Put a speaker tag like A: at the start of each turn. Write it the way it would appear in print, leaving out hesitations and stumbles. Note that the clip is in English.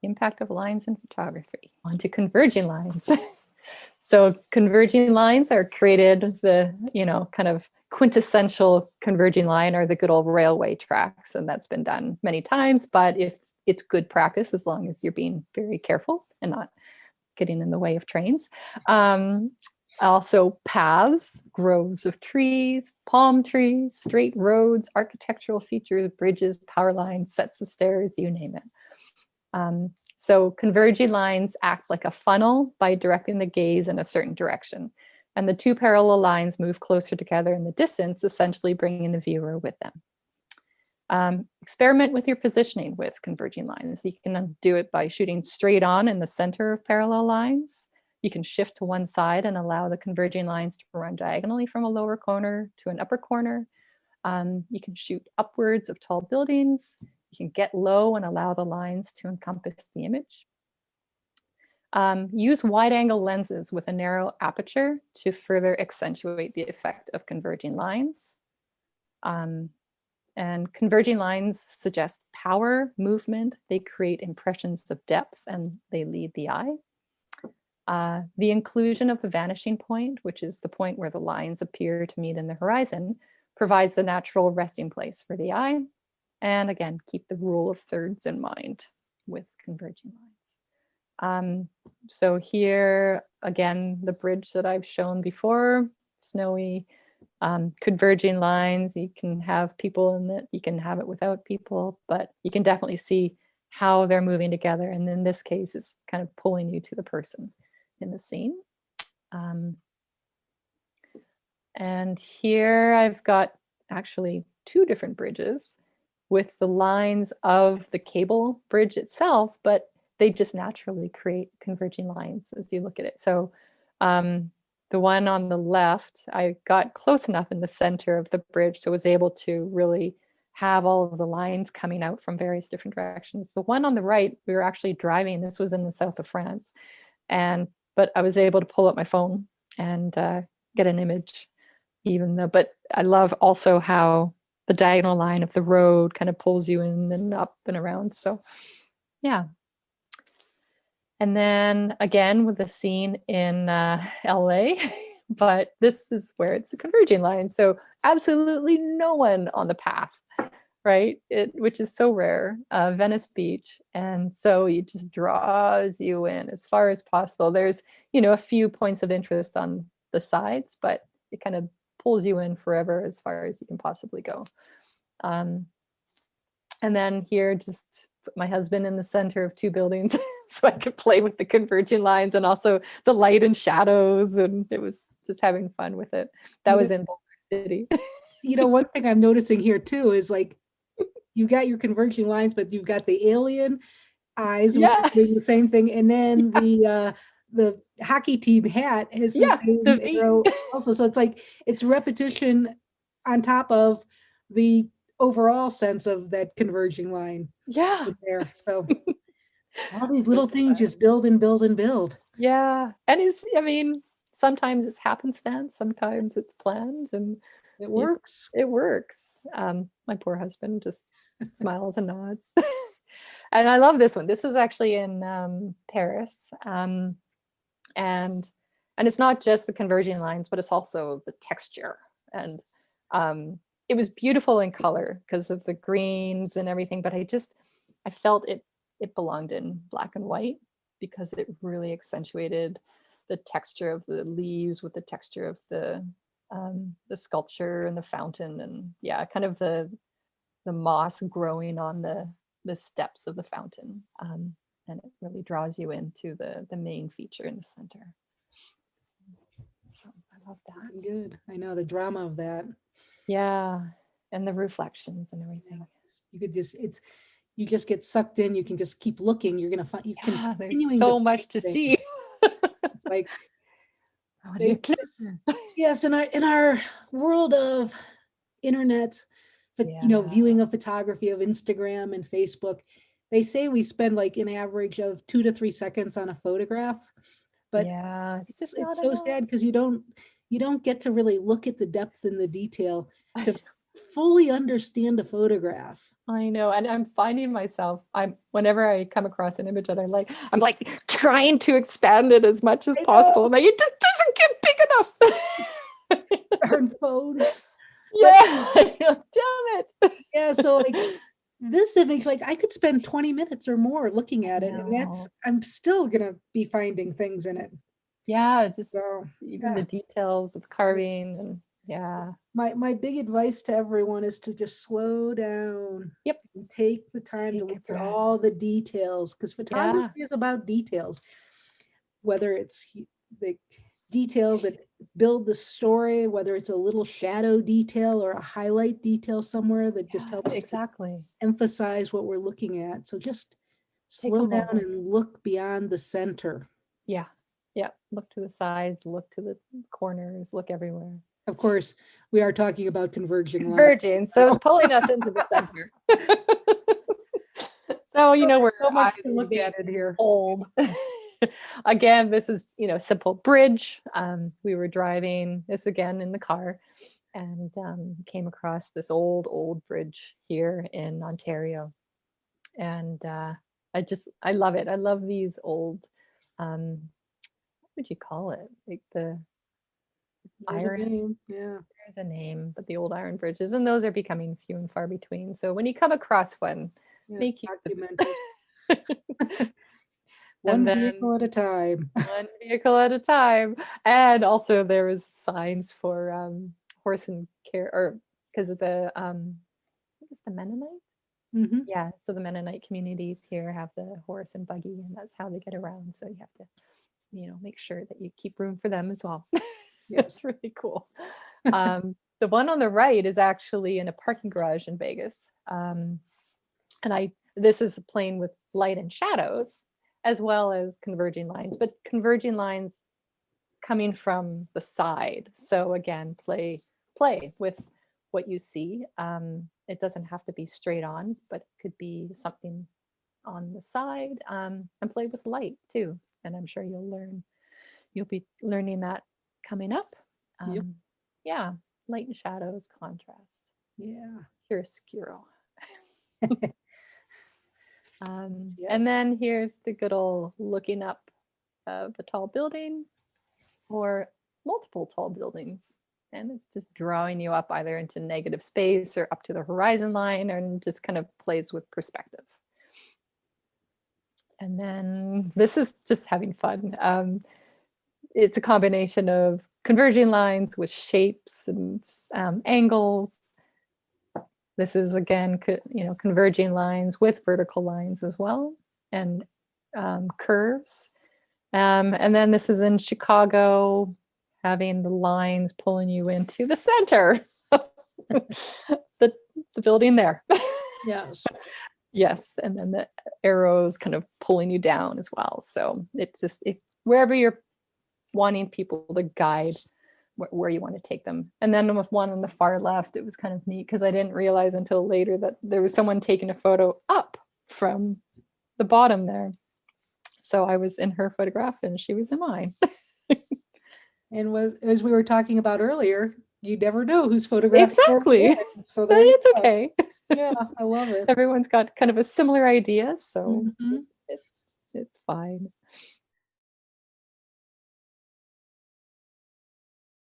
A: impact of lines in photography. On to converging lines. So converging lines are created, the, kind of quintessential converging line are the good old railway tracks. And that's been done many times, but if it's good practice, as long as you're being very careful and not getting in the way of trains. Also paths, groves of trees, palm trees, straight roads, architectural features, bridges, power lines, sets of stairs, you name it. So converging lines act like a funnel by directing the gaze in a certain direction. And the two parallel lines move closer together in the distance, essentially bringing the viewer with them. Experiment with your positioning with converging lines. You can do it by shooting straight on in the center of parallel lines. You can shift to one side and allow the converging lines to run diagonally from a lower corner to an upper corner. You can shoot upwards of tall buildings. You can get low and allow the lines to encompass the image. Use wide-angle lenses with a narrow aperture to further accentuate the effect of converging lines. And converging lines suggest power, movement. They create impressions of depth and they lead the eye. The inclusion of the vanishing point, which is the point where the lines appear to meet in the horizon, provides a natural resting place for the eye. And again, keep the rule of thirds in mind with converging lines. So here, again, the bridge that I've shown before, snowy, converging lines. You can have people in it, you can have it without people, but you can definitely see how they're moving together. And in this case, it's kind of pulling you to the person in the scene. And here I've got actually two different bridges with the lines of the cable bridge itself, but they just naturally create converging lines as you look at it. So the one on the left, I got close enough in the center of the bridge, so was able to really have all of the lines coming out from various different directions. The one on the right, we were actually driving, this was in the south of France, but I was able to pull up my phone and get an image, even though, but I love also how the diagonal line of the road kind of pulls you in and up and around. So yeah. And then again with the scene in LA, but this is where it's a converging line. So absolutely no one on the path, right? Which is so rare, Venice Beach. And so it just draws you in as far as possible. There's, a few points of interest on the sides, but it kind of pulls you in forever as far as you can possibly go. And then here, just put my husband in the center of two buildings so I could play with the converging lines and also the light and shadows. And it was just having fun with it. That was in Boulder City.
B: One thing I'm noticing here too is like, you got your converging lines, but you've got the alien eyes, which is doing the same thing. And then the hockey team hat is the same arrow also. So it's like, it's repetition on top of the overall sense of that converging line.
A: Yeah.
B: There. So all these little things just build and build and build.
A: Yeah. And sometimes it's happenstance, sometimes it's planned, and
B: it works.
A: It works. My poor husband just smiles and nods. And I love this one. This was actually in Paris. And it's not just the converging lines, but it's also the texture. And it was beautiful in color because of the greens and everything, but I felt it belonged in black and white because it really accentuated the texture of the leaves with the texture of the sculpture and the fountain, and kind of the moss growing on the steps of the fountain. And it really draws you into the main feature in the center. So I love that.
B: Good. I know the drama of that.
A: Yeah. And the reflections and everything.
B: You could you just get sucked in. You can just keep looking. You're going to find,
A: there's so much to see.
B: It's like, yes. In our world of internet, viewing of photography, of Instagram and Facebook, they say we spend like an average of 2 to 3 seconds on a photograph, but it's so sad because you don't get to really look at the depth and the detail to fully understand a photograph.
A: I know, and I'm finding myself, whenever I come across an image that I like, I'm like trying to expand it as much as
B: I
A: possible.
B: know.
A: I'm like, it just doesn't get big enough.
B: Darn phones.
A: Yeah, I know, damn it.
B: Yeah, so like this image, like I could spend 20 minutes or more looking at it, and
A: No.
B: I'm still gonna be finding things in it.
A: Yeah, just
B: So
A: even the
B: yeah,
A: details of carving and yeah.
B: my big advice to everyone is to just slow down
A: Yep.
B: and take the time to
A: Take a
B: look at
A: breath.
B: all the details, because photography
A: Yeah,
B: is about details, whether it's the details that build the story, whether it's a little shadow detail or a highlight detail somewhere that just
A: yeah,
B: helps to
A: exactly.
B: emphasize what we're looking at. So just
A: Take a
B: slow down
A: moment.
B: and look beyond the center.
A: Yeah. Yeah. Look to the sides, look to the corners, look everywhere.
B: Of course, we are talking about converging lines.
A: Converging. So it's pulling us into the center. So,
B: So
A: where
B: there's so
A: our
B: much
A: eyes
B: to
A: are
B: look
A: getting
B: at in here.
A: old. Again, this is, simple bridge. We were driving this again in the car and came across this old bridge here in Ontario. And I love it. I love these old, what would you call it? Like the
B: There's a
A: iron,
B: name. Yeah.
A: there's a name, but the old iron bridges, and those are becoming few and far between. So when you come across one,
B: Yes,
A: make use of
B: document it.
A: it. And
B: One vehicle
A: then
B: at a time.
A: one vehicle at a time. And also there was signs for horse and care, or because of the I think it's the Mennonite.
B: Hmm.
A: Yeah, so the Mennonite communities here have the horse and buggy, and that's how they get around. So you have to, make sure that you keep room for them as well.
B: Yes.
A: It's really cool. The one on the right is actually in a parking garage in Vegas. And this is playing with light and shadows as well as converging lines, but converging lines coming from the side. So again, play with what you see. It doesn't have to be straight on, but it could be something on the side, and play with light too. And I'm sure you'll be learning that coming up.
B: Yep.
A: Yeah, light and shadows, contrast,
B: Yeah.
A: chiaroscuro. And
B: Yes.
A: then here's the good old looking up of a tall building or multiple tall buildings. And it's just drawing you up either into negative space or up to the horizon line, and just kind of plays with perspective. And then this is just having fun. It's a combination of converging lines with shapes and angles. This is again, converging lines with vertical lines as well, and curves. And then this is in Chicago, having the lines pulling you into the center, the building there.
B: Yes.
A: Yes, and then the arrows kind of pulling you down as well. So it's just wherever you're wanting people to guide where you want to take them. And then with one on the far left, it was kind of neat because I didn't realize until later that there was someone taking a photo up from the bottom there. So I was in her photograph and she was in mine.
B: And as we were talking about earlier, you never know whose photograph.
A: Exactly.
B: So
A: But
B: there you
A: it's
B: go.
A: okay.
B: Yeah, I love it.
A: Everyone's got kind of a similar idea, so
B: Mhm.
A: it's fine.